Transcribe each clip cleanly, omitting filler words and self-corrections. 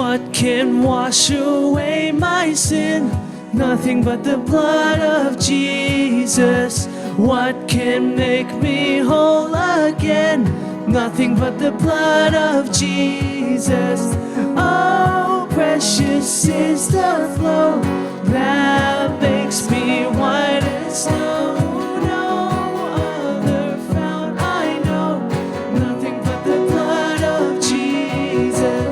What can wash away my sin? Nothing but the blood of Jesus. What can make me whole again? Nothing but the blood of Jesus. Oh, precious is the flow that makes me white as snow. No other fount I know. Nothing but the blood of Jesus.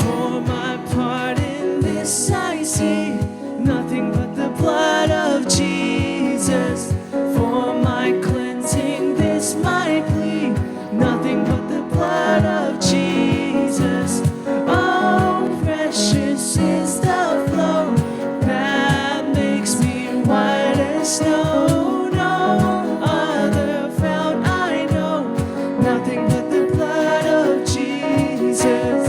For my part in this I see nothing but the blood of Jesus. For my cleansing this my plea, nothing but the blood of Jesus. Oh, precious is the flow that makes me white as snow. No other fount I know, nothing but the blood of Jesus.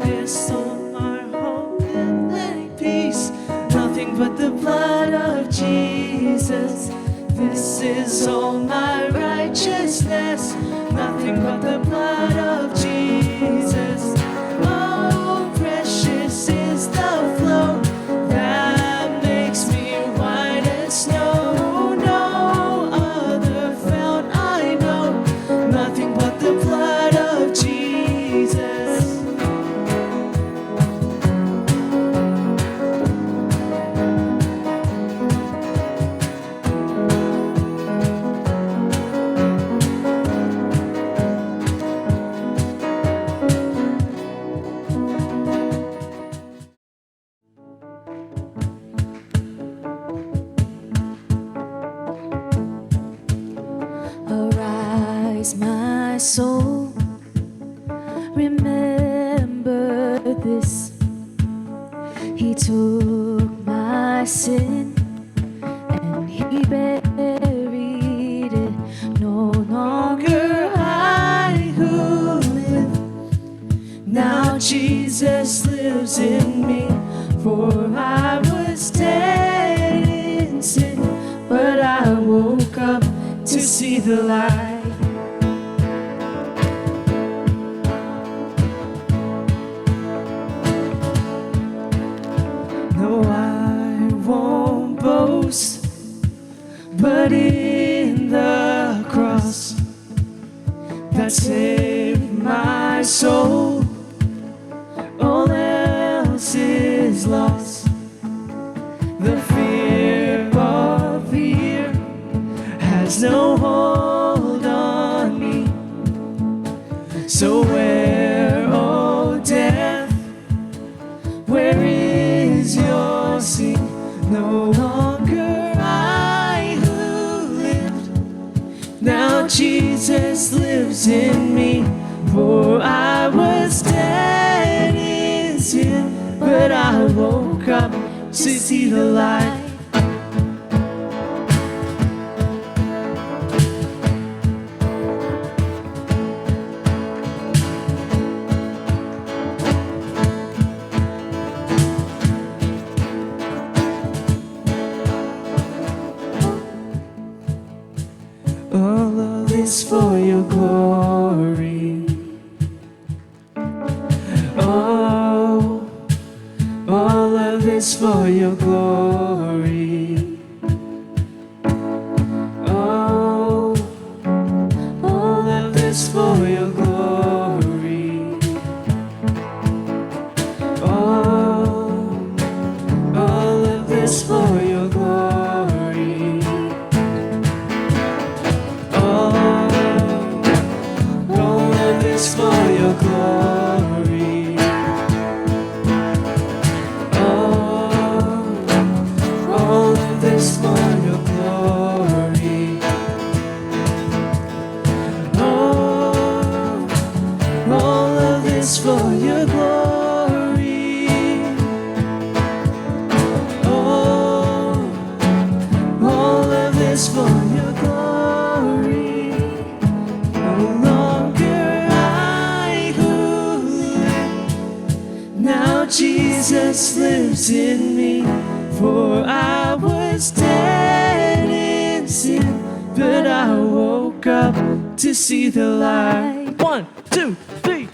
This all my hope and make peace, nothing but the blood of Jesus. This is all my righteousness, nothing but the blood of Jesus. Oh, precious is the flow that makes me white as snow. No other fount I know, nothing but the blood of Jesus. Arise, my soul, remember this. He took my sin and he buried it. No longer I who live, now Jesus lives in me. For I was dead in sin, but I woke up to see the light. No, I won't boast, but in the cross that saved my soul. All else is lost. The fear of fear has no hold on me. So where, oh death, where is your sting? No longer I who lived, now Jesus lives in me. For I was dead in sin, but I woke up to see the light. All of this for your glory. Oh, all of this for your glory. Oh, all of this for your glory. Oh, all of this for your glory. All of this for your glory. Oh, all Jesus lives in me. For I was dead in sin, but I woke up to see the light. 1, 2, 3.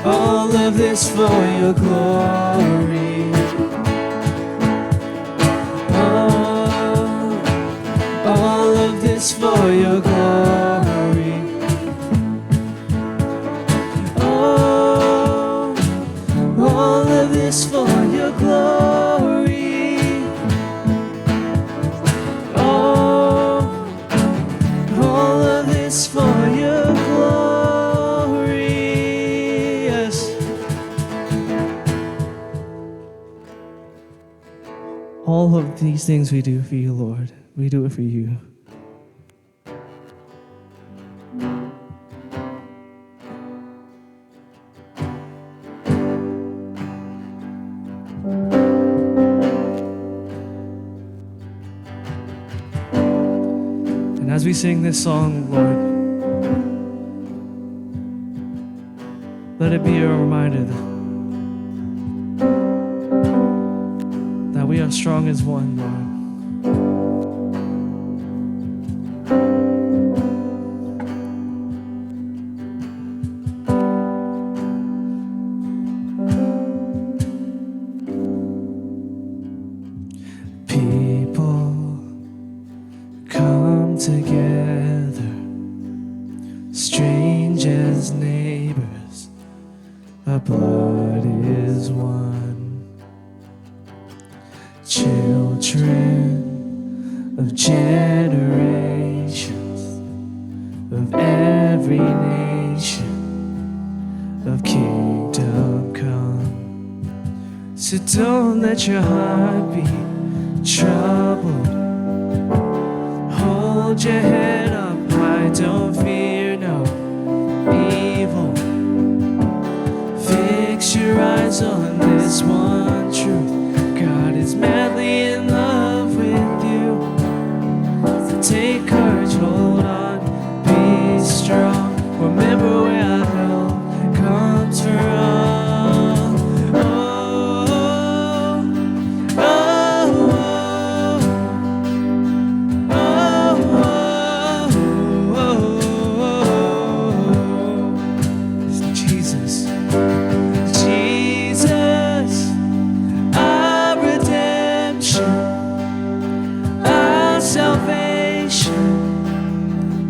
All of this for your glory. All of this for your glory. All of this for your glory. All of this for your glory. Yes. All of these things we do for you, Lord. We do it for you. And as we sing this song, Lord, let it be a reminder that we are strong as one, Lord. People come together, strangers, neighbors, our blood is one. Children of generations, of every nation, of kingdom come. So don't let your heart be troubled. Hold your head up high, don't fear no evil. Fix your eyes on this one truth. God is madly in love with you. So take courage, hold on, be strong. Remember where our help comes from.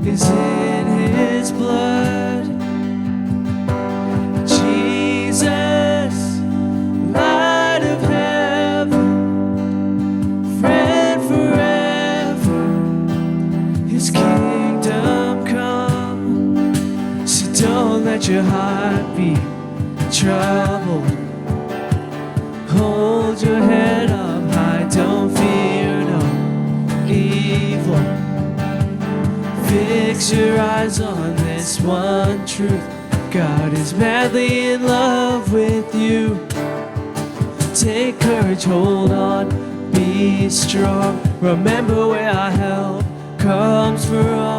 Is in his blood. Jesus, light of heaven, friend forever, his kingdom come. So don't let your heart be troubled. Hold your head up high, don't fear no evil. Fix your eyes on this one truth. God is madly in love with you. Take courage, hold on, be strong. Remember where our help comes from.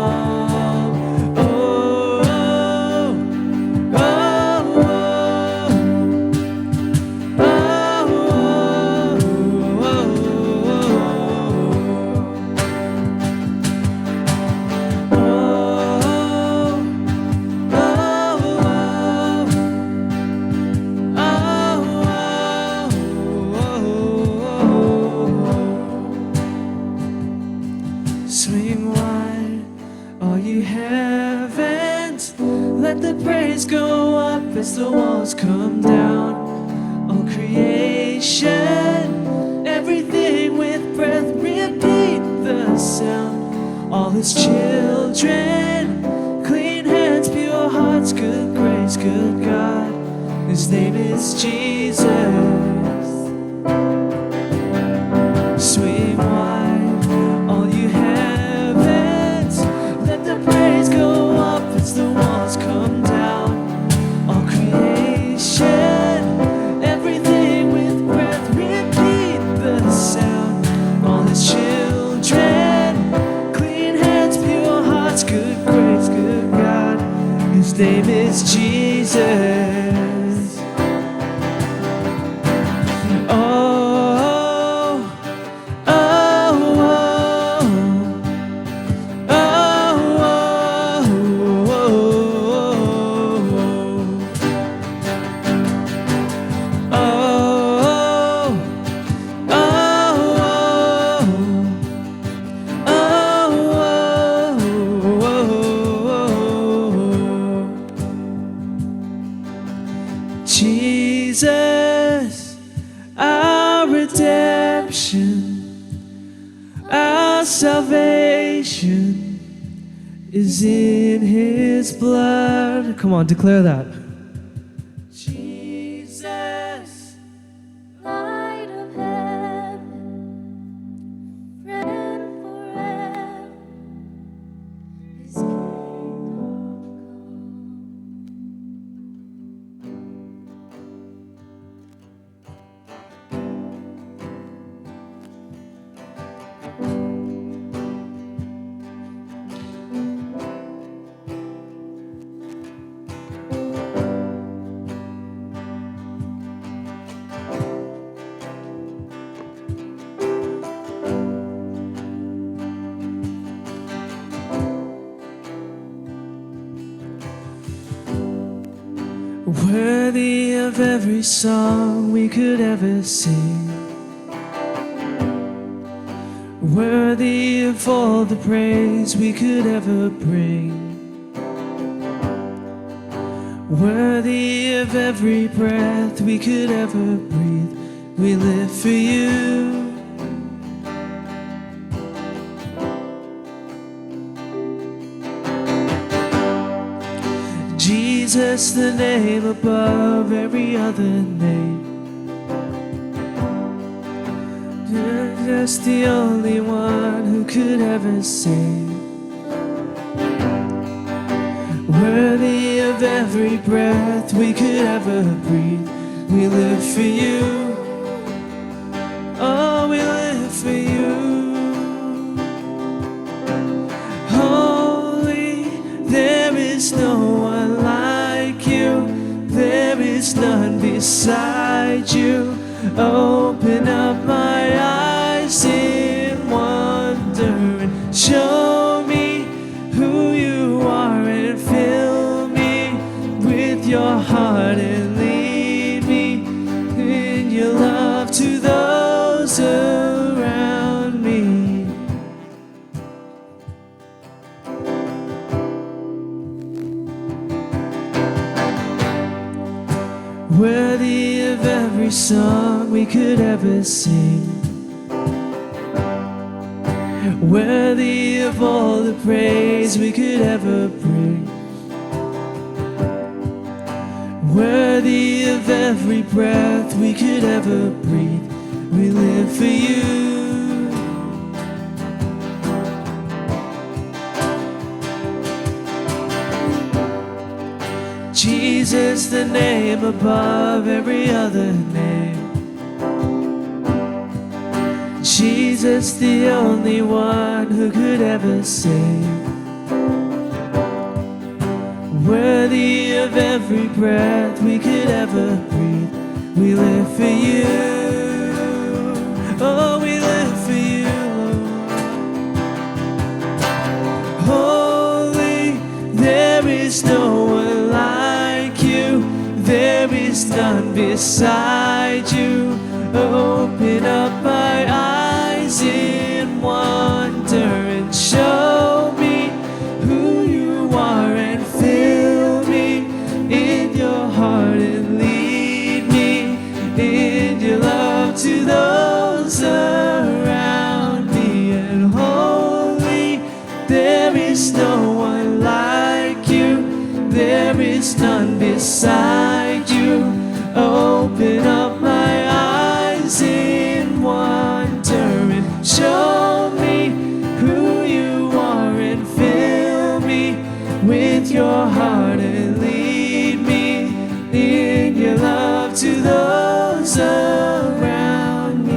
Swing wide, all you heavens, let the praise go up as the walls come down. All creation, everything with breath, repeat the sound. All his children, clean hands, pure hearts, good grace, good God. His name is Jesus. Swing wide, all you heavens, let the praise go up as the walls come down. Jesus, our redemption, our salvation is in His blood. Come on, declare that. Jesus, Light of heaven, friend forever, His kingdom worthy of every song we could ever sing, worthy of all the praise we could ever bring, worthy of every breath we could ever breathe. We live for you. Jesus, the name above every other name. You're just the only one who could ever save. Worthy of every breath we could ever breathe. We live for you. Oh, we live for you. Holy, there is no one like you. There is none beside you. Open up my eyes in wonder and show me who you are, and fill me with your heart and lead me in your love to those around me. Worthy of every song we could ever sing, worthy of all the praise we could ever bring, worthy of every breath we could ever breathe. We live for you. Jesus, the name above every other name. Jesus, the only one who could ever save. Worthy of every breath we could ever breathe. We live for you. Oh, we live for you, Lord. Holy, there is no one like you. There is none beside you. Open up my eyes in wonder and show me who you are, and fill me in your heart and lead me in your love to those around me. And holy, there is no one like you. There is none beside you. Open up my eyes in wonder and show me who you are, and fill me with your heart and lead me in your love to those around me.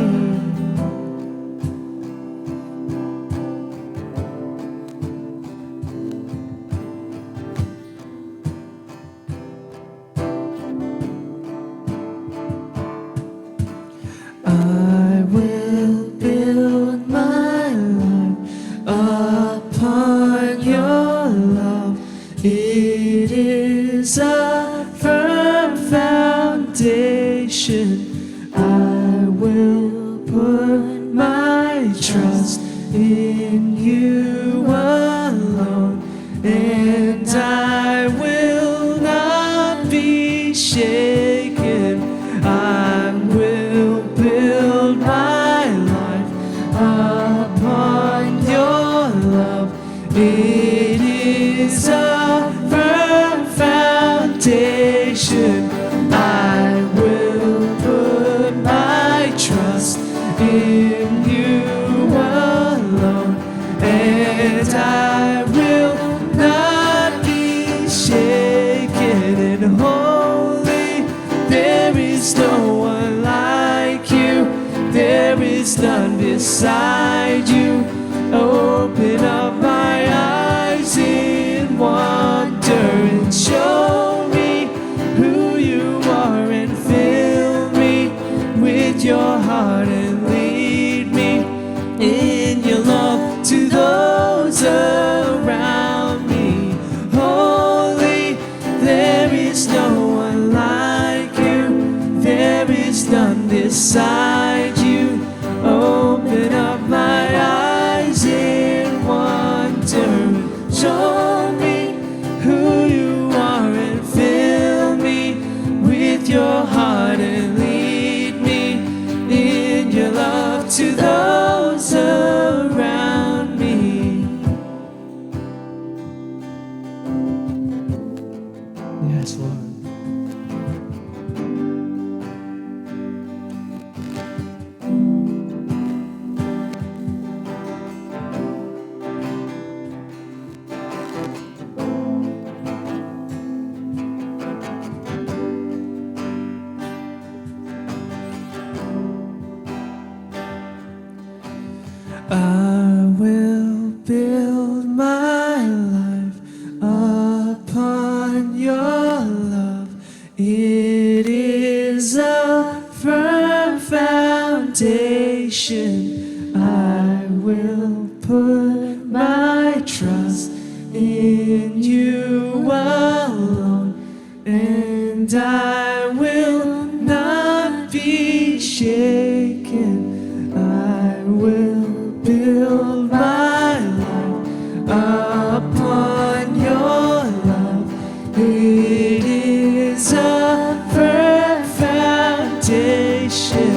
I will build my life upon your love. It is a firm foundation. I will put my trust in you alone, and I will not be shaken. foundation. I will put my trust in you alone, and I will not be shaken. And holy, there is no one like you. There is none beside you. Open up my eyes in wonder and show me who you are, and fill me with your heart and lead me in your love to those around me. Holy, there is no one like you. There is none beside you. Open up my eyes in wonder. Show me who you are, and fill me with your heart and lead me in your love to those around me. Yes, Lord. I will build my life upon your love. It is a firm foundation. I will put my trust in you alone, and I will not be shaken. I will build my life upon your love. It is a firm foundation.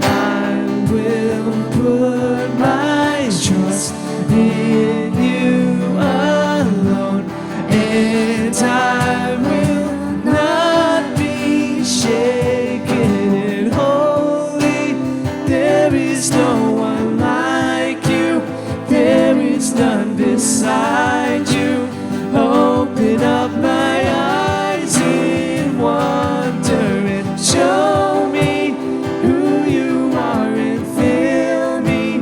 I will put my trust in you alone, and I will not be shaken. And holy, there is no one like you. There is none beside you. Open up my eyes in wonder and show me who you are, and fill me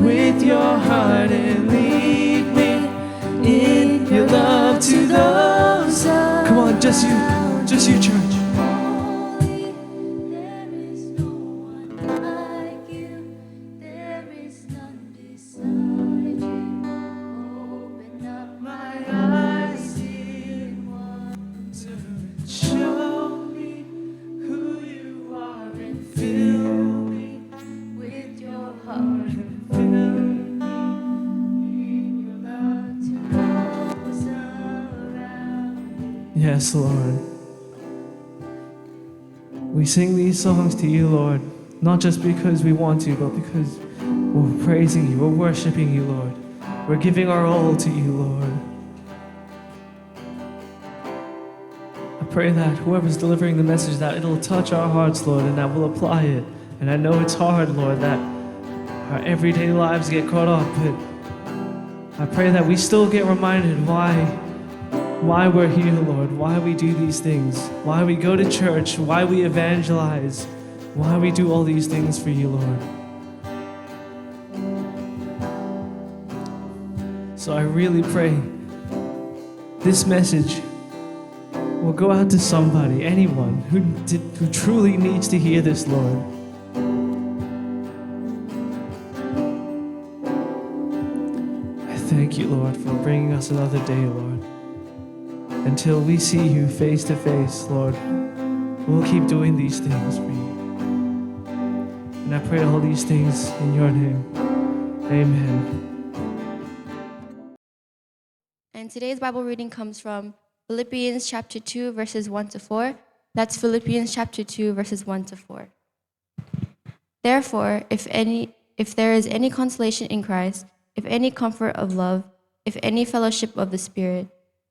with your heart and lead me in your love to those. Come on, just you, church. Holy, there is no one like you. There is none beside you. Open up My eyes in wonder and show me who you are, and fill me with your heart and fill me in your love. to those around. Yes, Lord. We sing these songs to you, Lord, not just because we want to, but because we're praising you, we're worshiping you, Lord. We're giving our all to you, Lord. I pray that whoever's delivering the message, that it'll touch our hearts, Lord, and that we'll apply it. And I know it's hard, Lord, that our everyday lives get caught up, but I pray that we still get reminded why we're here, Lord, why we do these things, why we go to church, why we evangelize, why we do all these things for you, Lord. So I really pray this message will go out to somebody, anyone who truly needs to hear this, Lord. I thank you, Lord, for bringing us another day, Lord. Until we see you face to face, Lord, we'll keep doing these things for you. And I pray all these things in your name. Amen. And today's Bible reading comes from Philippians chapter 2, verses 1 to 4. That's Philippians chapter 2, verses 1 to 4. Therefore, if there is any consolation in Christ, if any comfort of love, if any fellowship of the Spirit,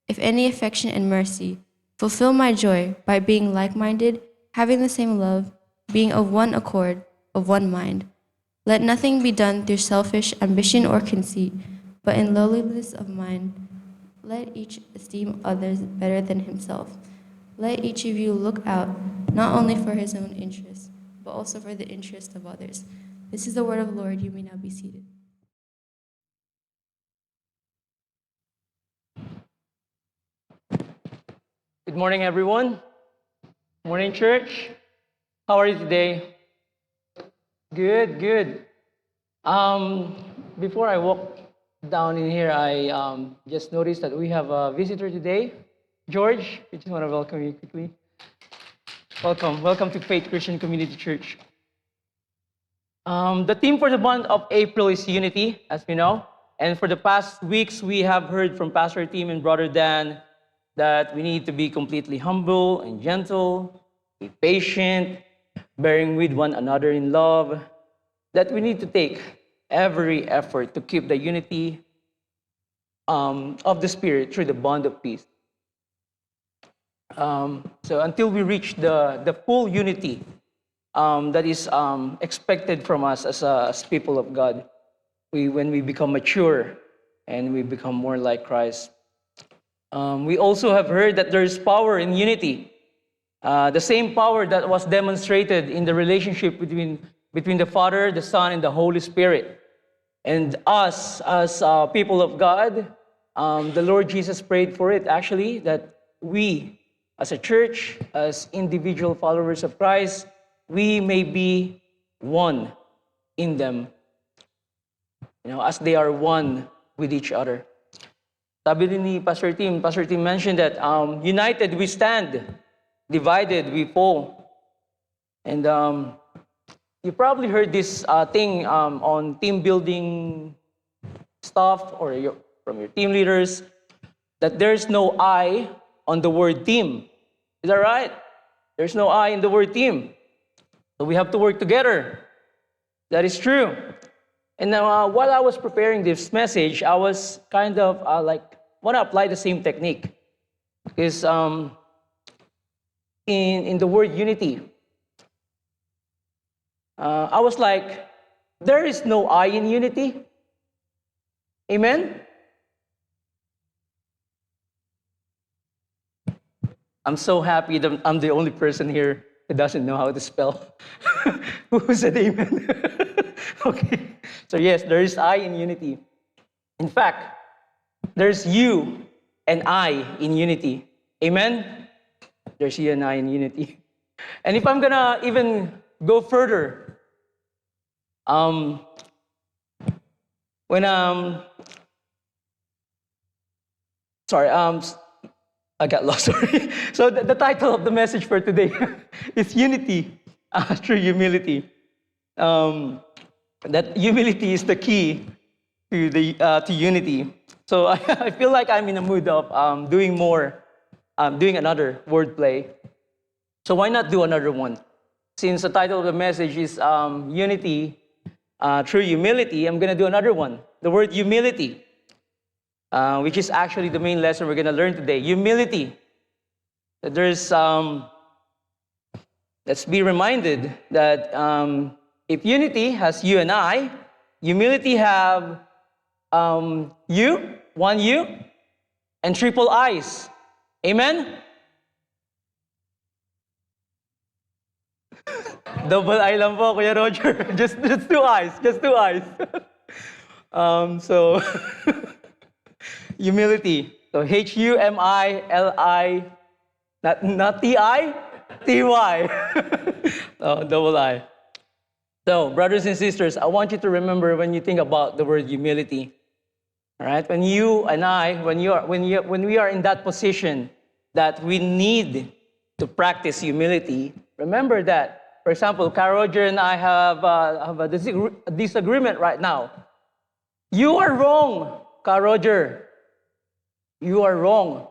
if any affection and mercy, Fulfill my joy by being like-minded, having the same love, being of one accord, of one mind. Let nothing be done through selfish ambition or conceit, but in lowliness of mind. Let each esteem others better than himself. Let each of you look out not only for his own interests, but also for the interest of others. This is the word of the Lord. You may now be seated. Good morning, everyone. Morning, church. How are you today? Good, good. Before I walk down in here, I just noticed that we have a visitor today. George, I just want to welcome you quickly. Welcome to Faith Christian Community Church. The theme for the month of April is unity, as we know. And for the past weeks, we have heard from Pastor Tim and Brother Dan that we need to be completely humble and gentle, be patient, bearing with one another in love, that we need to take every effort to keep the unity of the Spirit through the bond of peace. So until we reach the full unity that is expected from us as people of God, when we become mature and we become more like Christ. We also have heard that there is power in unity. The same power that was demonstrated in the relationship between the Father, the Son, and the Holy Spirit. And us, as people of God, the Lord Jesus prayed for it, actually, that we, as a church, as individual followers of Christ, we may be one in them, as they are one with each other. Sabi din ni Pastor Tim mentioned that united we stand, divided we fall. And you probably heard this thing on team building stuff or from your team leaders, that there's no I on the word team. Is that right? There's no I in the word team. So we have to work together. That is true. And now, while I was preparing this message, I was kind of want to apply the same technique. Because in the word unity, I was like, there is no I in unity. Amen? I'm so happy that I'm the only person here who doesn't know how to spell. Who said amen? Okay. So yes, there is I in unity. In fact, there's you and I in unity. Amen? There's you and I in unity. And if I'm gonna even go further, I got lost, sorry. So the title of the message for today is Unity through Humility. That humility is the key to unity. So I feel like I'm in a mood of doing another wordplay. So why not do another one? Since the title of the message is Unity through Humility, I'm going to do another one. The word humility, which is actually the main lesson we're going to learn today. Humility. There's, let's be reminded that if unity has you and I, humility have you, one you, and triple I's. Amen? Double I lang po, Kuya Roger. Just two eyes. So, humility. So, Humili, not T-I, T-Y. Oh, double I. So, brothers and sisters, I want you to remember when you think about the word humility. All right? When you and I, when we are in that position that we need to practice humility, remember that. For example, Carl Roger and I have a disagreement right now. You are wrong, Carl Roger. You are wrong.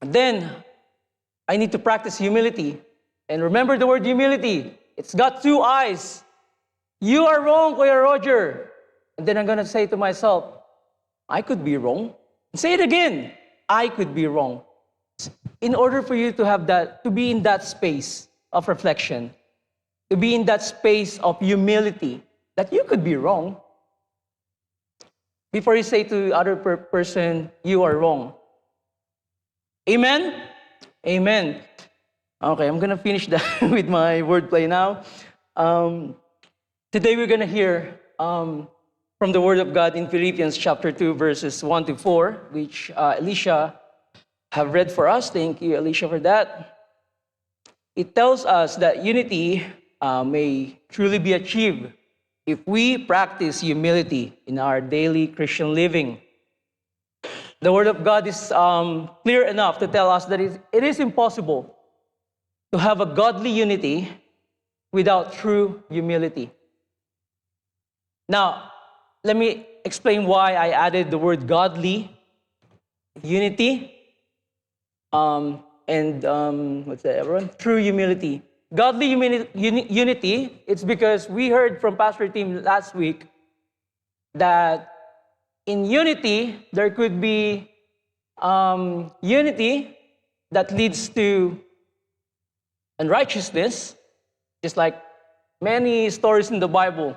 Then, I need to practice humility. And remember the word humility. It's got two I's. You are wrong, Kuya Roger. And then I'm going to say to myself, I could be wrong. Say it again. I could be wrong. in order for you to have that, to be in that space of reflection, to be in that space of humility, that you could be wrong, before you say to other person, you are wrong. Amen? Amen. Okay, I'm gonna finish that with my wordplay now. Today we're gonna hear from the Word of God in Philippians chapter 2, verses 1 to 4, which Alicia have read for us. Thank you, Alicia, for that. It tells us that unity may truly be achieved if we practice humility in our daily Christian living. The Word of God is clear enough to tell us that it is impossible to have a godly unity without true humility. Now, let me explain why I added the word godly, unity, what's that, everyone? True humility. Godly unity, it's because we heard from Pastor Tim last week that in unity, there could be unity that leads to unrighteousness, just like many stories in the Bible,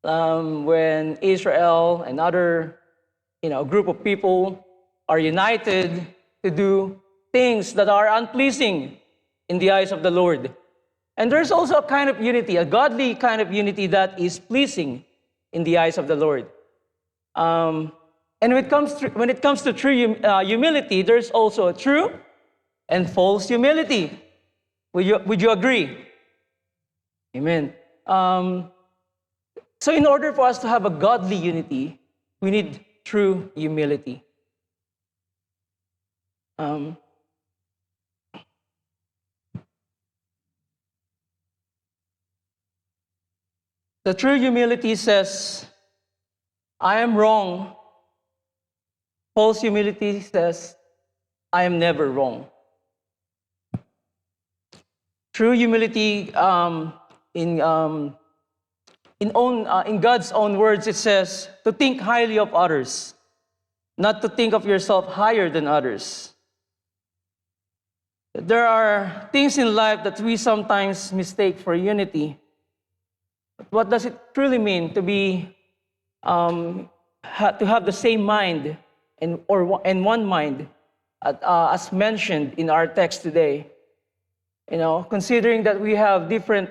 when Israel and other, group of people are united to do things that are unpleasing in the eyes of the Lord. And there's also a kind of unity, a godly kind of unity that is pleasing in the eyes of the Lord. And when it comes to true humility, there's also a true and false humility. Would you agree? Amen. So in order for us to have a godly unity, we need true humility. The true humility says, I am wrong. False humility says, I am never wrong. True humility, in God's own words, it says to think highly of others, not to think of yourself higher than others. There are things in life that we sometimes mistake for unity. But what does it truly mean to be, to have the same mind and one mind, as mentioned in our text today? Considering that we have different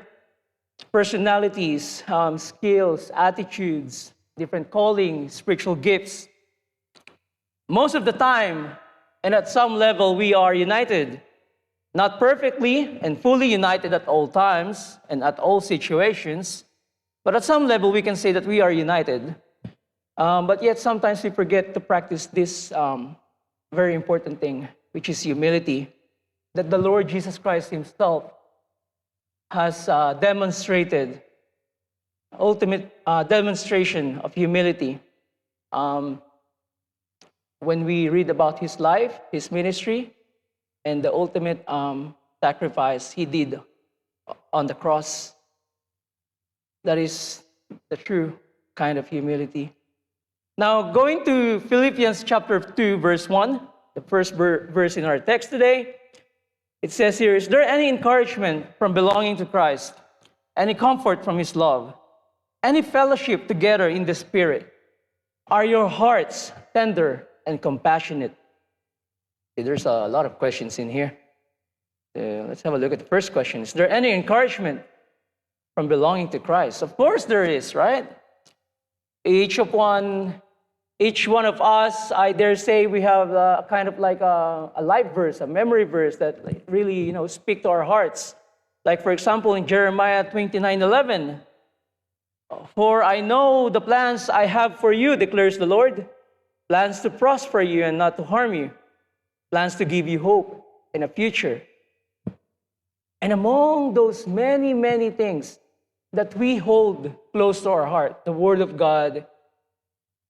personalities, skills, attitudes, different callings, spiritual gifts. Most of the time, and at some level, we are united. Not perfectly and fully united at all times and at all situations, but at some level, we can say that we are united. But yet, sometimes we forget to practice this very important thing, which is humility, that the Lord Jesus Christ Himself has demonstrated, ultimate demonstration of humility. When we read about His life, His ministry, and the ultimate sacrifice He did on the cross, that is the true kind of humility. Now, going to Philippians chapter 2, verse 1, the first verse in our text today, it says here, is there any encouragement from belonging to Christ? Any comfort from His love? Any fellowship together in the Spirit? Are your hearts tender and compassionate? See, there's a lot of questions in here. Let's have a look at the first question. Is there any encouragement from belonging to Christ? Of course there is, right? Each one of us, I dare say, we have a kind of like a life verse, a memory verse that really, speak to our hearts. Like, for example, in Jeremiah 29:11, for I know the plans I have for you, declares the Lord, plans to prosper you and not to harm you, plans to give you hope and a future. And among those many, many things that we hold close to our heart, the Word of God,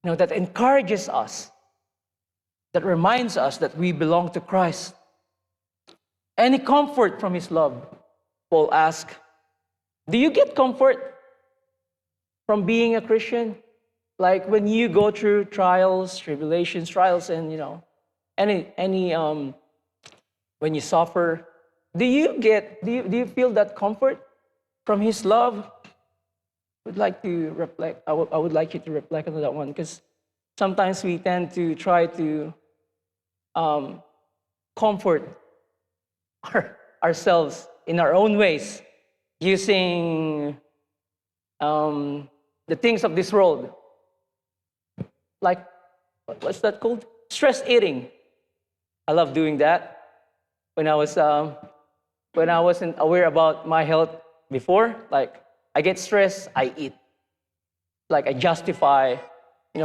that encourages us, that reminds us that we belong to Christ. Any comfort from His love? Paul asks, do you get comfort from being a Christian? Like when you go through trials, tribulations, trials, and any when you suffer. Do you feel that comfort from His love? Would like to reflect. I would like you to reflect on that one, because sometimes we tend to try to comfort ourselves in our own ways, using the things of this world, like what's that called? Stress eating. I love doing that. When I wasn't aware about my health before, like I get stressed, I eat. Like I justify,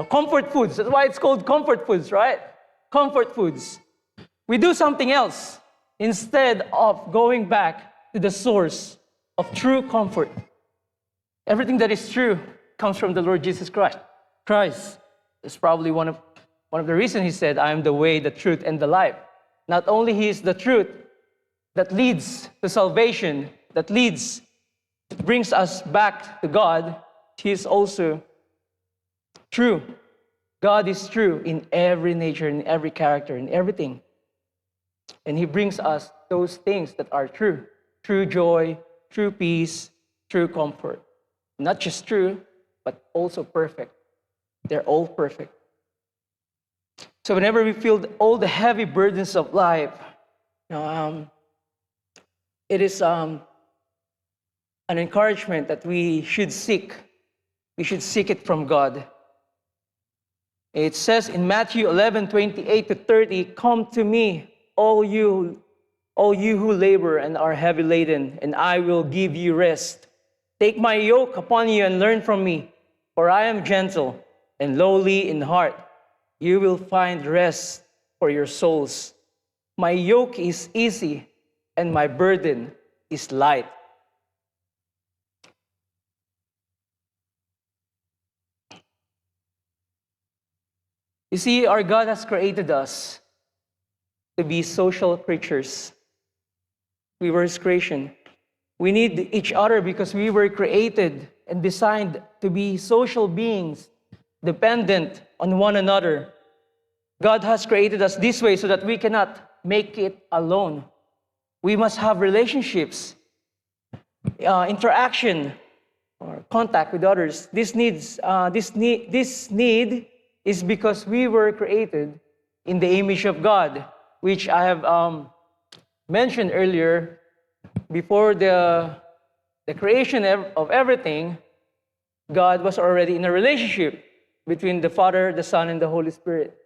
comfort foods. That's why it's called comfort foods, right? Comfort foods. We do something else instead of going back to the source of true comfort. Everything that is true comes from the Lord Jesus Christ. That's probably one of the reasons He said, I am the way, the truth, and the life. Not only He is the truth that leads to salvation, that brings us back to God, He is also true. God is true in every nature, in every character, in everything. And He brings us those things that are true. True joy, true peace, true comfort. Not just true, but also perfect. They're all perfect. So whenever we feel all the heavy burdens of life, it is an encouragement that we should seek. We should seek it from God. It says in Matthew 11:28-30, "Come to me, all you who labor and are heavy laden, and I will give you rest. Take my yoke upon you and learn from me, for I am gentle and lowly in heart. You will find rest for your souls. My yoke is easy and my burden is light." You see, our God has created us to be social creatures. We were His creation. We need each other because we were created and designed to be social beings, dependent on one another. God has created us this way so that we cannot make it alone. We must have relationships, interaction, or contact with others. This need is because we were created in the image of God, which I have mentioned earlier. Before the creation of everything, God was already in a relationship between the Father, the Son, and the Holy Spirit.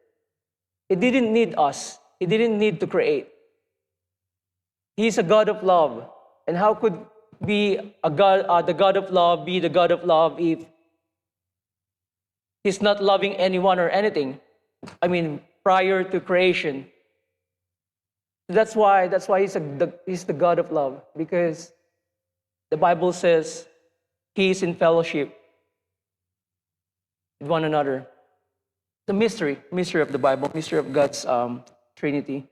He didn't need us. He didn't need to create. He's a God of love. And how could the God of love be the God of love if He's not loving anyone or anything? I mean, prior to creation. That's why He's the God of love, because the Bible says He is in fellowship with one another. The mystery of the Bible, mystery of God's Trinity.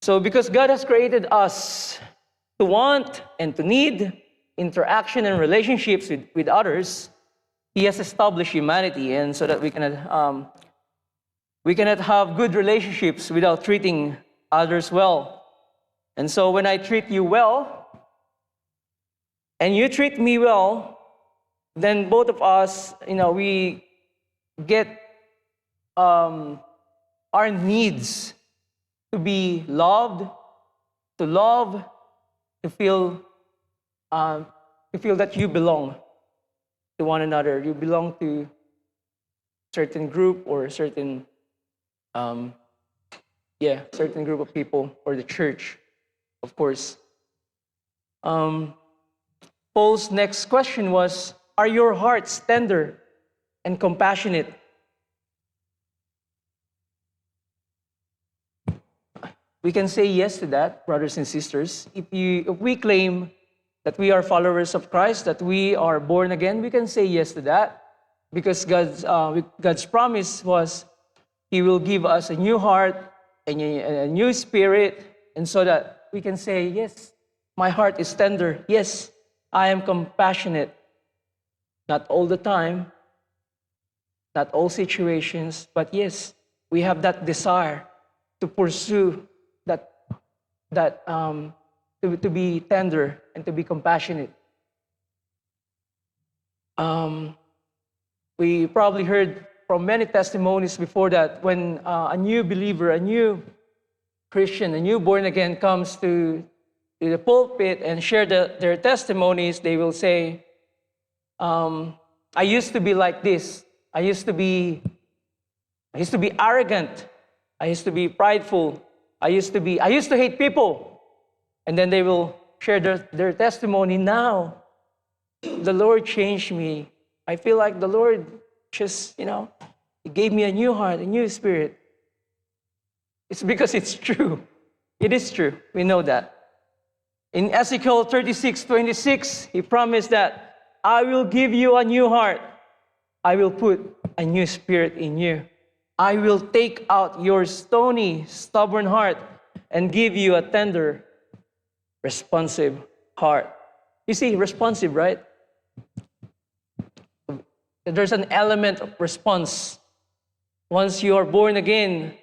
So because God has created us to want and to need interaction and relationships with others, He has established humanity, and so that we cannot have good relationships without treating others well. And so when I treat you well, and you treat me well, then both of us, we get our needs to be loved, to love, to feel that you belong to one another. You belong to a certain group or a certain certain group of people, or the church, of course. Paul's next question was, are your hearts tender and compassionate? We can say yes to that, brothers and sisters. If we claim that we are followers of Christ, that we are born again, we can say yes to that, because God's promise was He will give us a new heart and a new spirit, and so that we can say, yes, my heart is tender. Yes, I am compassionate. Not all the time, not all situations, but yes, we have that desire to pursue to be tender and to be compassionate. We probably heard from many testimonies before that when a new believer, a new Christian, a new born again comes to the pulpit and share their testimonies, they will say, I used to be like this. I used to be arrogant. I used to be prideful. I used to hate people. And then they will share their testimony. Now, the Lord changed me. I feel like the Lord just, He gave me a new heart, a new spirit. It's because it's true. It is true. We know that. In Ezekiel 36:26, He promised that I will give you a new heart. I will put a new spirit in you. I will take out your stony, stubborn heart and give you a tender, responsive heart. You see, responsive, right? There's an element of response. Once you are born again,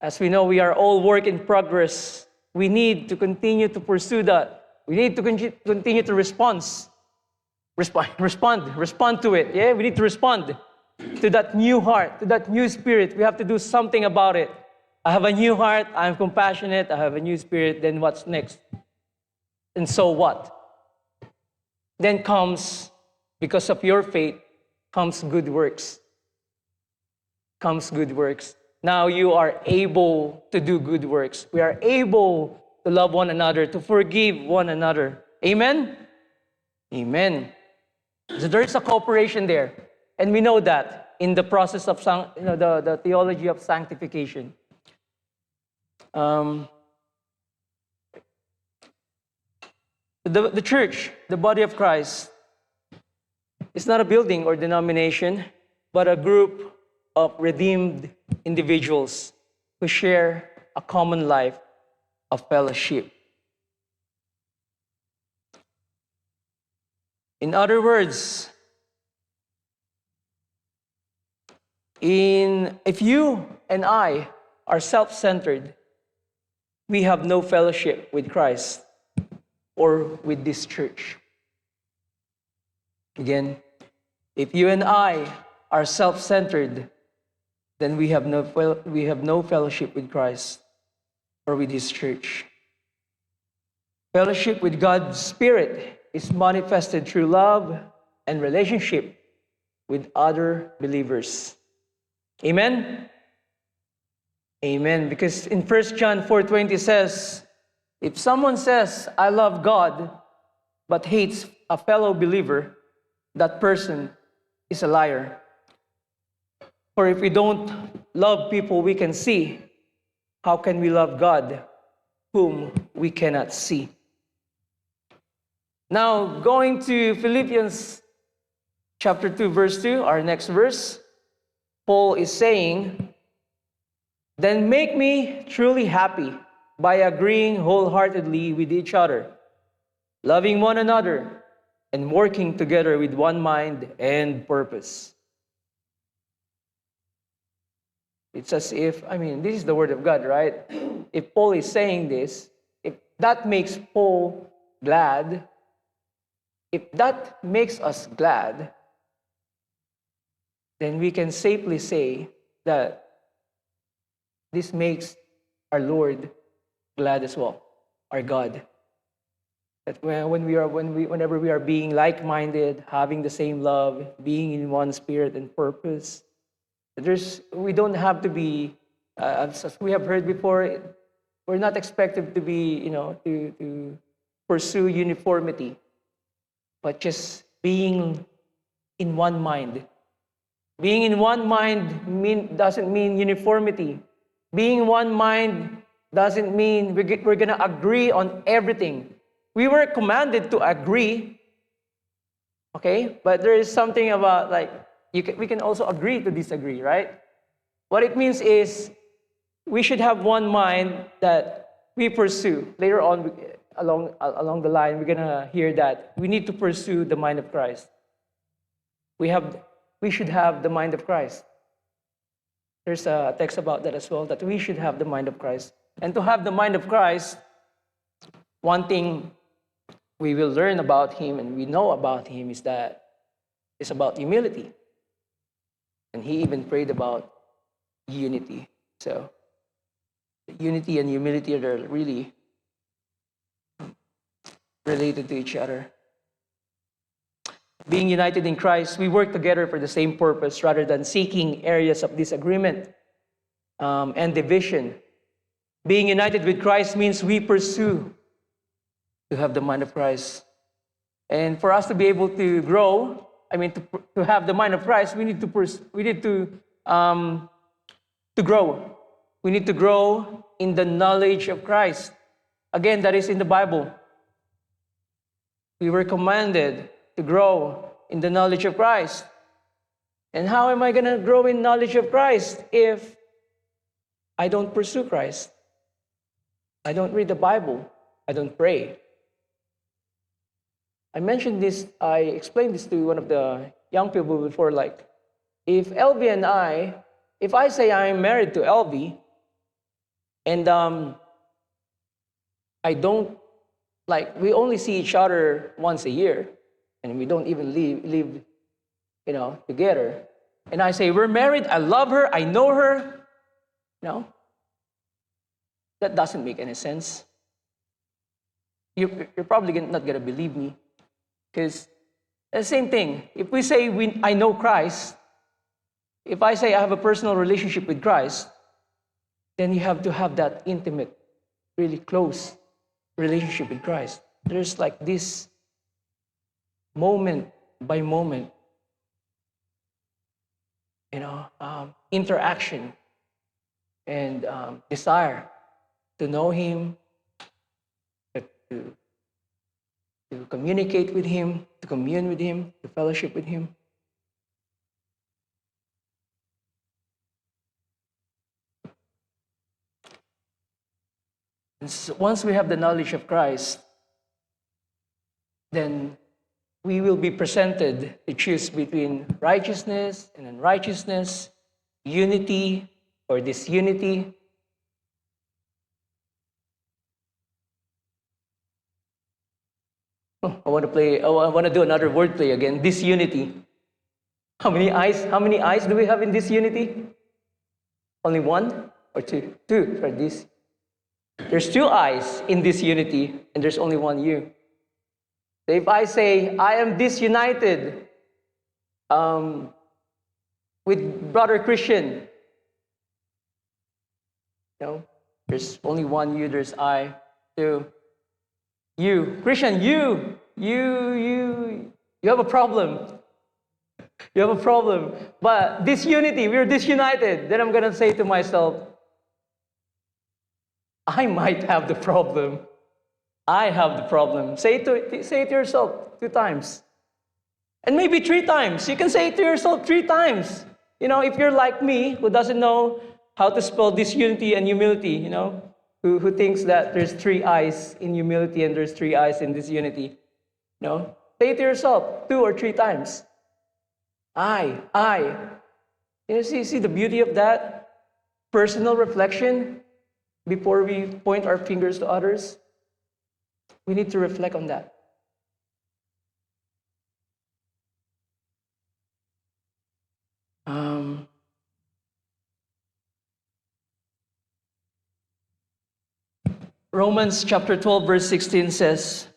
as we know, we are all work in progress. We need to continue to pursue that. We need to continue to respond to it. Yeah, we need to respond to that new heart, to that new spirit. We have to do something about it. I have a new heart. I'm compassionate. I have a new spirit. Then what's next? And so what? Then comes, because of your faith, comes good works. Comes good works. Now you are able to do good works. We are able to love one another, to forgive one another. Amen? Amen. So there is a cooperation there. And we know that in the process of the theology of sanctification. The church, the body of Christ, is not a building or denomination, but a group of redeemed individuals who share a common life of fellowship. In other words, if you and I are self-centered, we have no fellowship with Christ or with this church. Again, if you and I are self-centered, then we have no fellowship with Christ or with His church. Fellowship with God's Spirit is manifested through love and relationship with other believers. Amen? Amen. Because in 1 John 4:20 says, if someone says, I love God, but hates a fellow believer, that person is a liar. For if we don't love people we can see, how can we love God, whom we cannot see? Now, going to Philippians chapter 2, verse 2, our next verse, Paul is saying, then make me truly happy by agreeing wholeheartedly with each other, loving one another, and working together with one mind and purpose. It's as if, this is the word of God, right? If Paul is saying this, if that makes Paul glad, if that makes us glad, then we can safely say that this makes our Lord glad as well, our God. That whenever we are being like-minded, having the same love, being in one spirit and purpose, we don't have to be, as we have heard before, we're not expected to be, to pursue uniformity, but just being in one mind. Being in one mind doesn't mean uniformity. Being in one mind doesn't mean we're going to agree on everything. We were commanded to agree, okay? But there is something about we can also agree to disagree, right? What it means is we should have one mind that we pursue. Later on, along the line, we're going to hear that we need to pursue the mind of Christ. We should have the mind of Christ. There's a text about that as well, that we should have the mind of Christ. And to have the mind of Christ, one thing we will learn about him and we know about him is that it's about humility. And he even prayed about unity. So unity and humility are really related to each other. Being united in Christ, we work together for the same purpose rather than seeking areas of disagreement and division. Being united with Christ means we pursue to have the mind of Christ. And for us to be able to grow, to have the mind of Christ, we need to grow. We need to grow in the knowledge of Christ. Again, that is in the Bible. We were commanded to grow in the knowledge of Christ. And how am I going to grow in knowledge of Christ if I don't pursue Christ? I don't read the Bible. I don't pray. I explained this to one of the young people before, like, if I say I'm married to Elvie, and we only see each other once a year, and we don't even live together. And I say, we're married, I love her, I know her. That doesn't make any sense. You're probably not going to believe me. Because the same thing, if we say I know Christ, if I say I have a personal relationship with Christ, then you have to have that intimate, really close relationship with Christ. There's like this moment by moment, interaction and desire to know him, to communicate with him, to commune with him, to fellowship with him. And so once we have the knowledge of Christ, then we will be presented to choose between righteousness and unrighteousness, unity or disunity. I want to do another wordplay again. Disunity. How many eyes do we have in disunity? Only one or two? Two for this. There's two eyes in disunity, and there's only one you. So if I say I am disunited with brother Christian, there's only one you. There's I. Two. You, Christian, you have a problem. You have a problem. But disunity, we're disunited. Then I'm going to say to myself, I might have the problem. I have the problem. Say it to yourself 2 times. And maybe 3 times. You can say it to yourself 3 times. If you're like me, who doesn't know how to spell disunity and humility, who thinks that there's 3 eyes in humility and there's 3 eyes in disunity. Say it to yourself 2 or 3 times. I. See the beauty of that? Personal reflection before we point our fingers to others. We need to reflect on that. Romans chapter 12, verse 16 says,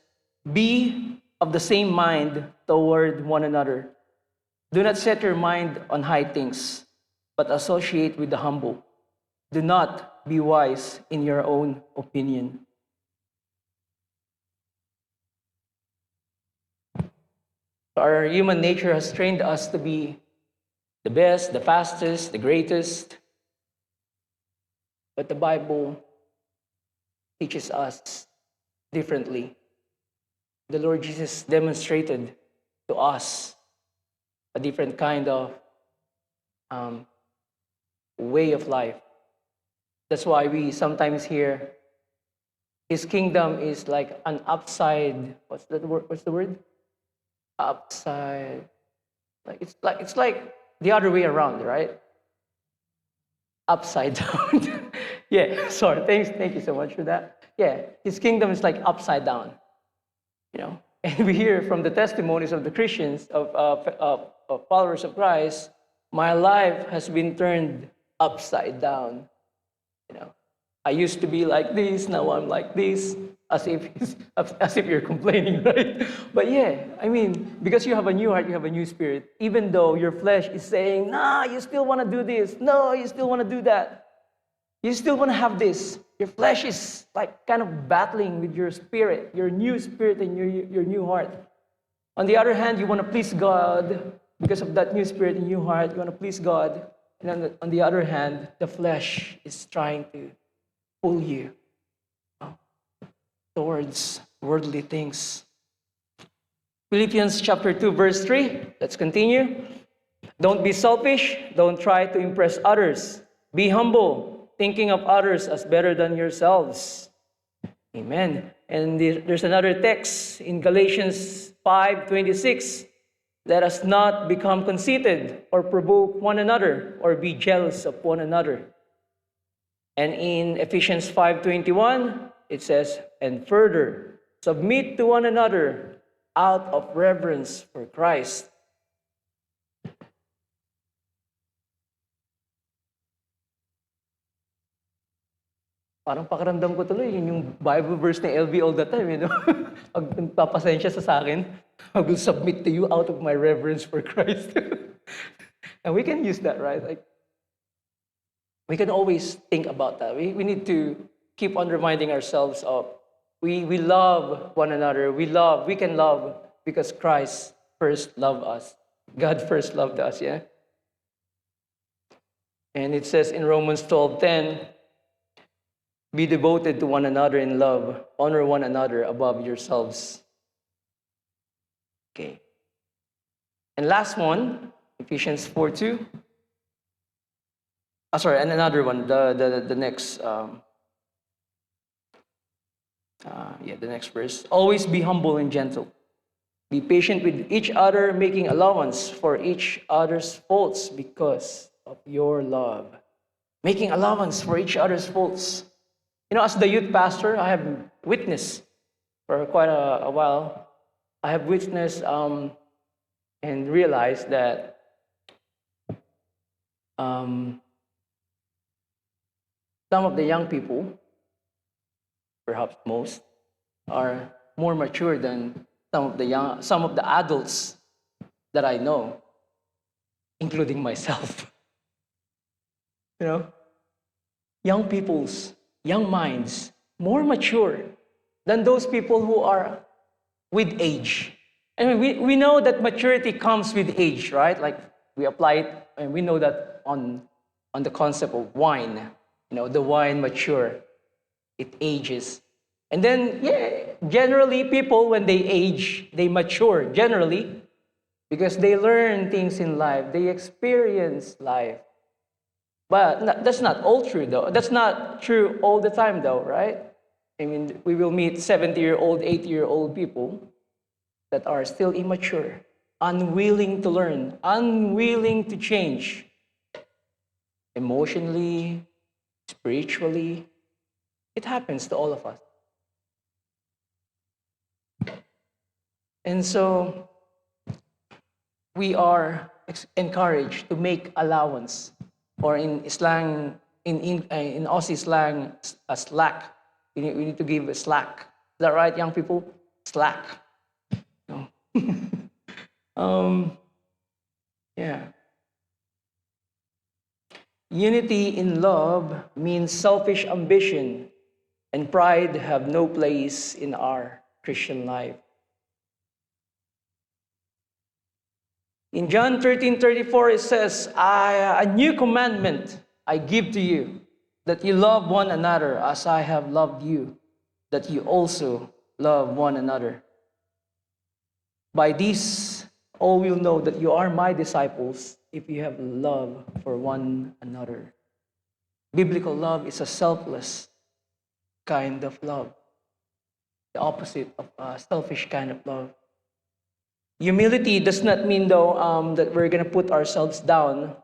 be of the same mind toward one another. Do not set your mind on high things, but associate with the humble. Do not be wise in your own opinion. Our human nature has trained us to be the best, the fastest, the greatest. But the Bible teaches us differently. The Lord Jesus demonstrated to us a different kind of way of life. That's why we sometimes hear his kingdom is like an upside. What's the word? Upside. It's like the other way around, right? upside down. Yeah, sorry. Thank you so much for that. Yeah, his kingdom is like upside down. You know, and we hear from the testimonies of the Christians, of followers of Christ, my life has been turned upside down. You know, I used to be like this, now I'm like this, as if as if you're complaining, right? But yeah, I mean, because you have a new heart, you have a new spirit. Even though your flesh is saying, "Nah, you still want to do this. No, you still want to do that. You still want to have this." Your flesh is like kind of battling with your spirit, your new spirit and your new heart. On the other hand, you want to please God because of that new spirit and new heart. You want to please God. And on the other hand, the flesh is trying to pull you towards worldly things. Philippians chapter 2, verse 3. Let's continue. Don't be selfish. Don't try to impress others. Be humble, thinking of others as better than yourselves. Amen. And there's another text in Galatians 5:26. Let us not become conceited or provoke one another or be jealous of one another. And in Ephesians 5:21, it says, and further, submit to one another out of reverence for Christ. Parang pakiramdam ko tuloy, yun yung Bible verse ni LB all the time, you know? Pag nagpapasensya sa akin, I will submit to you out of my reverence for Christ. And we can use that, right? Like, we can always think about that. We need to keep on reminding ourselves of, we love one another. We can love because Christ first loved us. God first loved us, yeah? And it says in Romans 12:10, be devoted to one another in love. Honor one another above yourselves. Okay. And last one, Ephesians 4:2. And another one, the next, the next verse. Always be humble and gentle. Be patient with each other, making allowance for each other's faults because of your love. Making allowance for each other's faults. You know, as the youth pastor, I have witnessed for quite a while. I have witnessed and realized that some of the young people, perhaps most, are more mature than some of the adults that I know, including myself. You know, young minds, more mature than those people who are with age. And we know that maturity comes with age, right? Like we apply it, and we know that on the concept of wine. You know, the wine mature, it ages. And then, generally people, when they age, they mature, generally, because they learn things in life, they experience life. But that's not all true, though. That's not true all the time, though, right? I mean, we will meet 70-year-old, 80-year-old people that are still immature, unwilling to learn, unwilling to change, emotionally, spiritually. It happens to all of us. And so we are encouraged to make allowance, or in slang, in Aussie slang, a slack. We need to give a slack. Is that right, young people? Slack. No. Yeah. Unity in love means selfish ambition and pride have no place in our Christian life. In John 13:34, it says, a new commandment I give to you, that you love one another as I have loved you, that you also love one another. By this, all will know that you are my disciples if you have love for one another. Biblical love is a selfless kind of love, the opposite of a selfish kind of love. Humility does not mean, though, that we're going to put ourselves down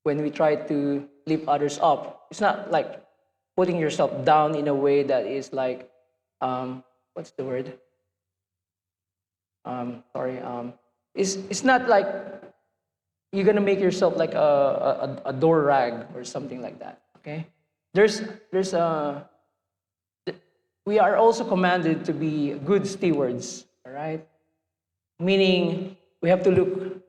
when we try to lift others up. It's not like putting yourself down in a way that is like, what's the word? Sorry. It's not like you're gonna make yourself like a door rag or something like that. Okay. There's a we are also commanded to be good stewards. All right. Meaning we have to look.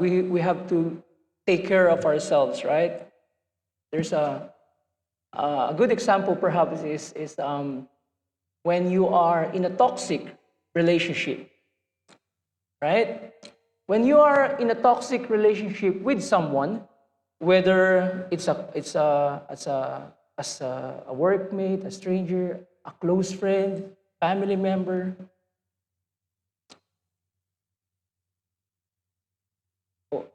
We have to take care of ourselves. Right. There's a good example perhaps is when you are in a toxic relationship, right? When you are in a toxic relationship with someone, whether it's a workmate, a stranger, a close friend, family member, oh,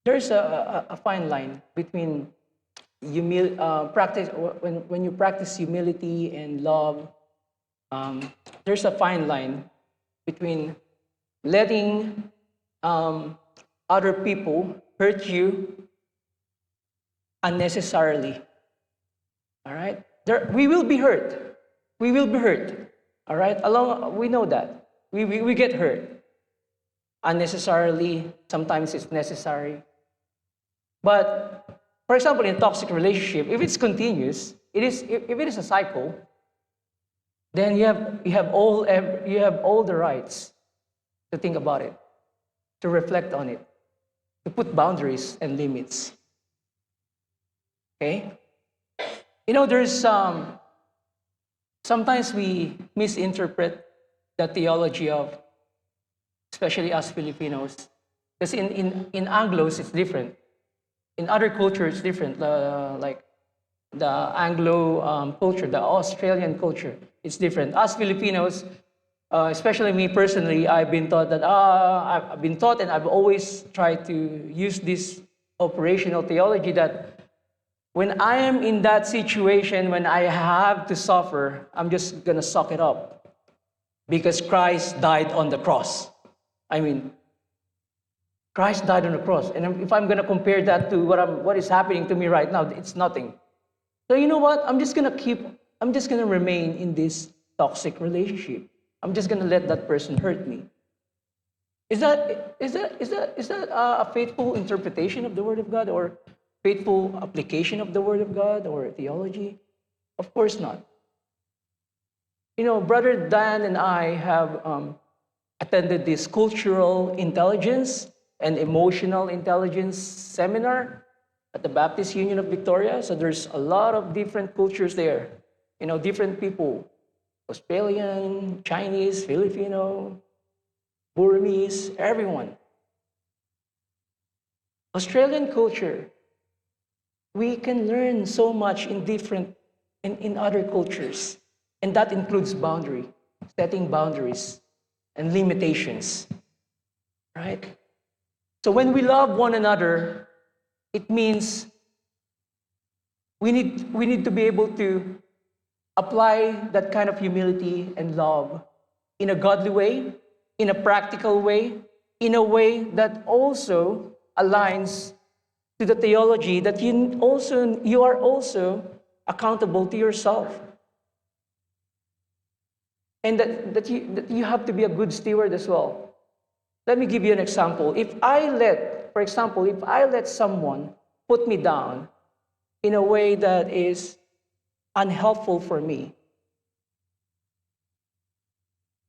there's a fine line between practice when you practice humility and love. There's a fine line between letting other people hurt you unnecessarily. All right? We will be hurt. We will be hurt. All right? We know that. We get hurt unnecessarily. Sometimes it's necessary. But, for example, in a toxic relationship, if it's continuous, if it is a cycle, then you have all the rights to think about it, to reflect on it, to put boundaries and limits. Okay? There's sometimes we misinterpret the theology of, especially us Filipinos, because in Anglos it's different. In other cultures it's different. Like the Anglo culture, the Australian culture, it's different. Us Filipinos, especially me personally, I've been taught and I've always tried to use this operational theology that when I am in that situation, when I have to suffer, I'm just gonna suck it up because Christ died on the cross. I mean, Christ died on the cross, and if I'm gonna compare that to what is happening to me right now, it's nothing. So you know what? I'm just gonna remain in this toxic relationship. I'm just gonna let that person hurt me. Is that a faithful interpretation of the Word of God or faithful application of the Word of God or theology? Of course not. Brother Dan and I have attended this cultural intelligence and emotional intelligence seminar at the Baptist Union of Victoria. So there's a lot of different cultures there. Different people. Australian, Chinese, Filipino, Burmese, everyone. Australian culture, we can learn so much in other cultures. And that includes setting boundaries and limitations. Right? So when we love one another, it means we need to be able to apply that kind of humility and love in a godly way, in a practical way, in a way that also aligns to the theology that you are also accountable to yourself. And that you have to be a good steward as well. Let me give you an example. If I let someone put me down in a way that is unhelpful for me,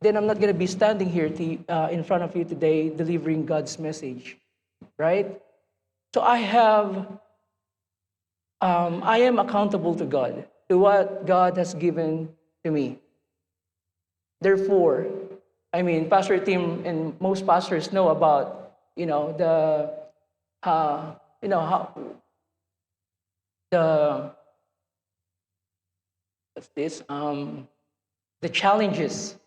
then I'm not going to be standing here in front of you today delivering God's message, right? So I am accountable to God, to what God has given to me. Therefore, Pastor Tim and most pastors know about, the challenges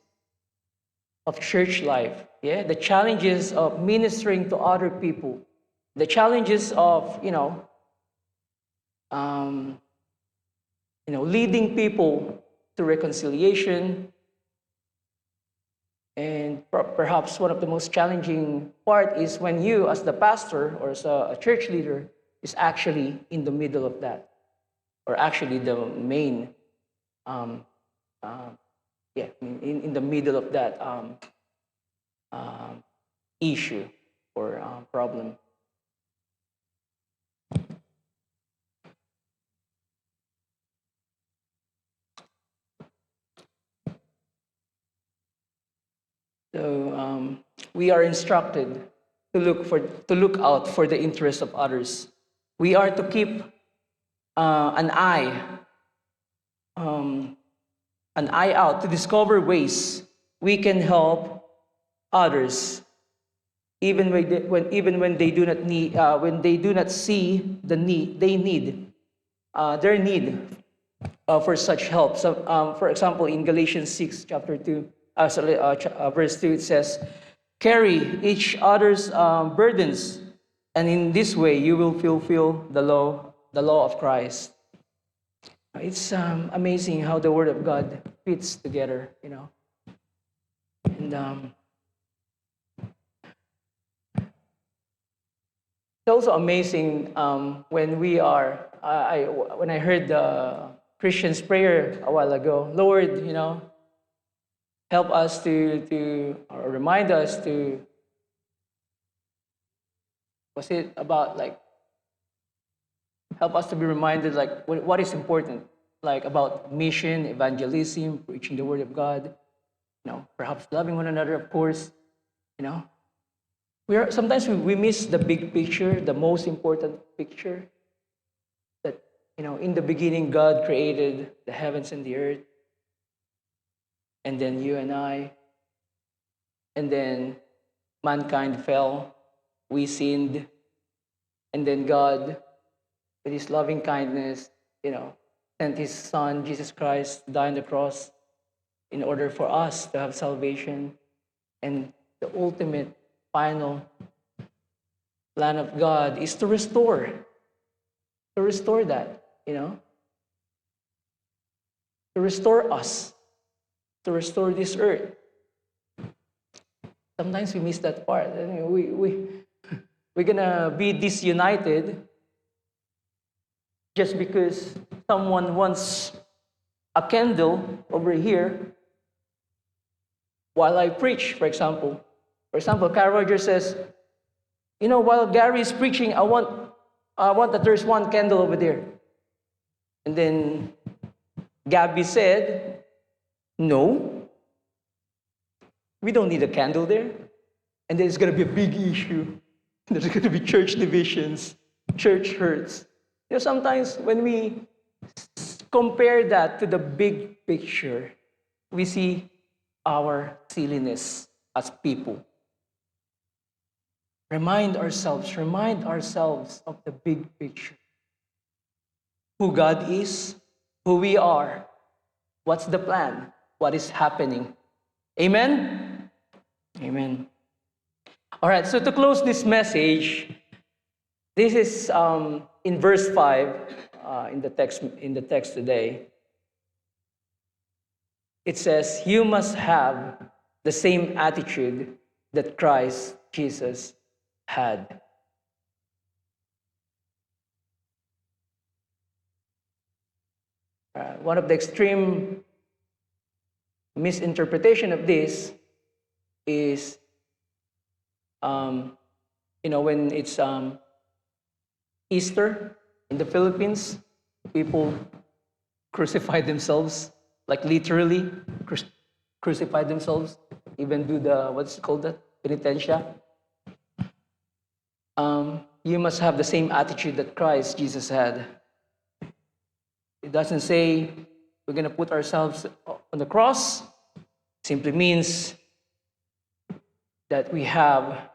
of church life, the challenges of ministering to other people, the challenges of, leading people to reconciliation. And perhaps one of the most challenging part is when you, as the pastor or as a church leader, is actually in the middle of that, or actually the main, um, in the middle of that issue or problem. So we are instructed to look out for the interests of others. We are to keep an eye out to discover ways we can help others, even when they do not need when they do not see the need they need their need for such help. So, for example, in Galatians 6, chapter 2, verse 2, it says, "Carry each other's burdens, and in this way you will fulfill the law of Christ." It's amazing how the Word of God fits together, and it's also amazing when when I heard the Christian's prayer a while ago. Lord, help us or remind us to. Was it about like? Help us to be reminded like what is important, like about mission, evangelism, preaching the Word of God. Perhaps loving one another, of course. Sometimes we miss the big picture, the most important picture. That in the beginning, God created the heavens and the earth, and then you and I, and then mankind fell, we sinned, and then God, with His loving kindness, sent His Son Jesus Christ to die on the cross in order for us to have salvation, and the ultimate final plan of God is to restore that, to restore us, to restore this earth. Sometimes we miss that part. We're gonna be disunited just because someone wants a candle over here while I preach, for example. For example, Carl Rogers says, while Gary is preaching, I want that there's one candle over there. And then Gabby said, no, we don't need a candle there. And then it's going to be a big issue. There's going to be church divisions, church hurts. Sometimes when we compare that to the big picture, we see our silliness as people. Remind ourselves of the big picture. Who God is, who we are, what's the plan, what is happening. Amen? Amen. All right, so to close this message, this is in verse 5 in the text today. It says, "You must have the same attitude that Christ Jesus had." One of the extreme misinterpretation of this is, when it's Easter in the Philippines, people crucify themselves, like literally crucify themselves, even do the, what's it called, that penitentia. You must have the same attitude that Christ Jesus had. It doesn't say we're going to put ourselves on the cross. It simply means that we have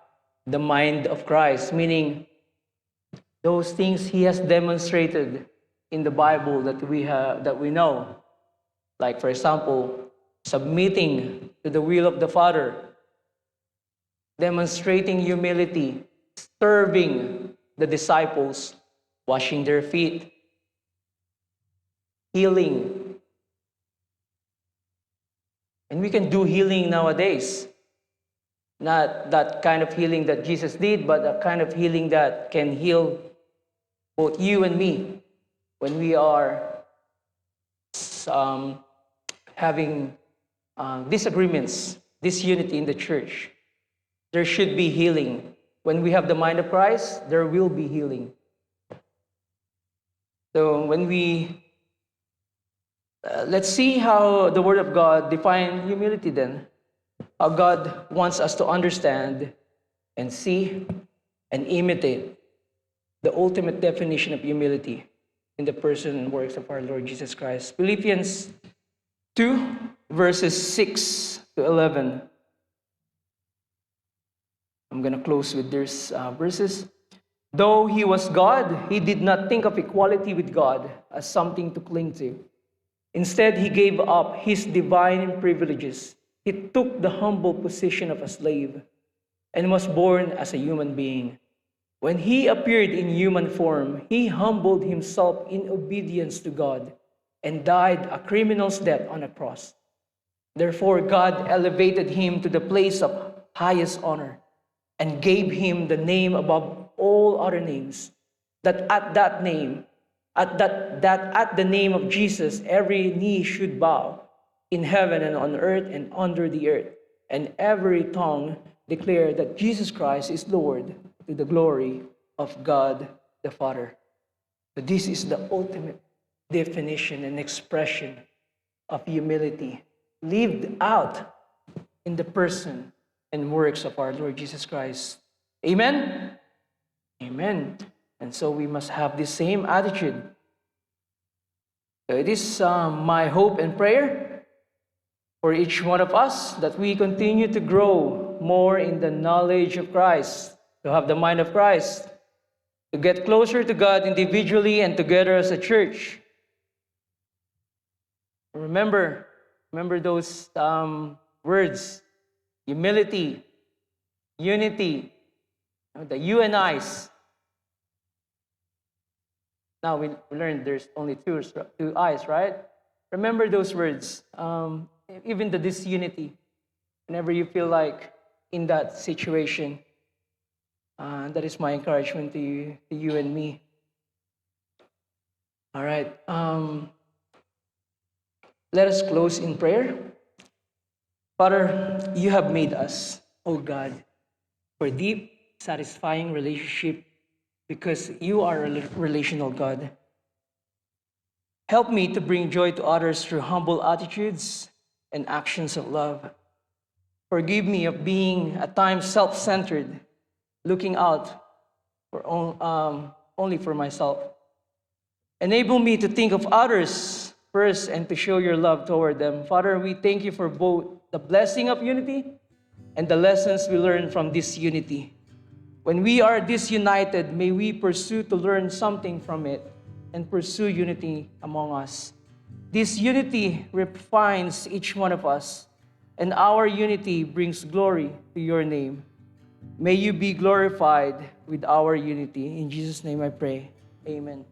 the mind of Christ, meaning those things He has demonstrated in the Bible that we know. Like, for example, submitting to the will of the Father, demonstrating humility, serving the disciples, washing their feet, healing. And we can do healing nowadays. Not that kind of healing that Jesus did, but a kind of healing that can heal both you and me, when we are having disagreements, disunity in the church, there should be healing. When we have the mind of Christ, there will be healing. So when we let's see how the Word of God defines humility then. How God wants us to understand and see and imitate the ultimate definition of humility in the person and works of our Lord Jesus Christ. Philippians 2, verses 6 to 11. I'm going to close with these verses. Though he was God, he did not think of equality with God as something to cling to. Instead, he gave up his divine privileges. He took the humble position of a slave and was born as a human being. When he appeared in human form, he humbled himself in obedience to God and died a criminal's death on a cross. Therefore, God elevated him to the place of highest honor and gave him the name above all other names, that at that name, at the name of Jesus, every knee should bow in heaven and on earth and under the earth, and every tongue declare that Jesus Christ is Lord, to the glory of God the Father. So this is the ultimate definition and expression of humility lived out in the person and works of our Lord Jesus Christ. Amen? Amen. And so we must have the same attitude. So it is my hope and prayer for each one of us that we continue to grow more in the knowledge of Christ, to have the mind of Christ, to get closer to God individually and together as a church. Remember those words: humility, unity, the you and I's. Now we learned there's only two I's, right? Remember those words. Even the disunity, whenever you feel like in that situation, that is my encouragement to you and me. All right. Let us close in prayer. Father, you have made us, oh God, for deep, satisfying relationship because you are a relational God. Help me to bring joy to others through humble attitudes and actions of love. Forgive me of being at times self-centered, looking out for only for myself. Enable me to think of others first and to show your love toward them. Father, we thank you for both the blessing of unity and the lessons we learn from this unity. When we are disunited, may we pursue to learn something from it and pursue unity among us. This unity refines each one of us, and our unity brings glory to your name. May you be glorified with our unity. In Jesus' name I pray. Amen.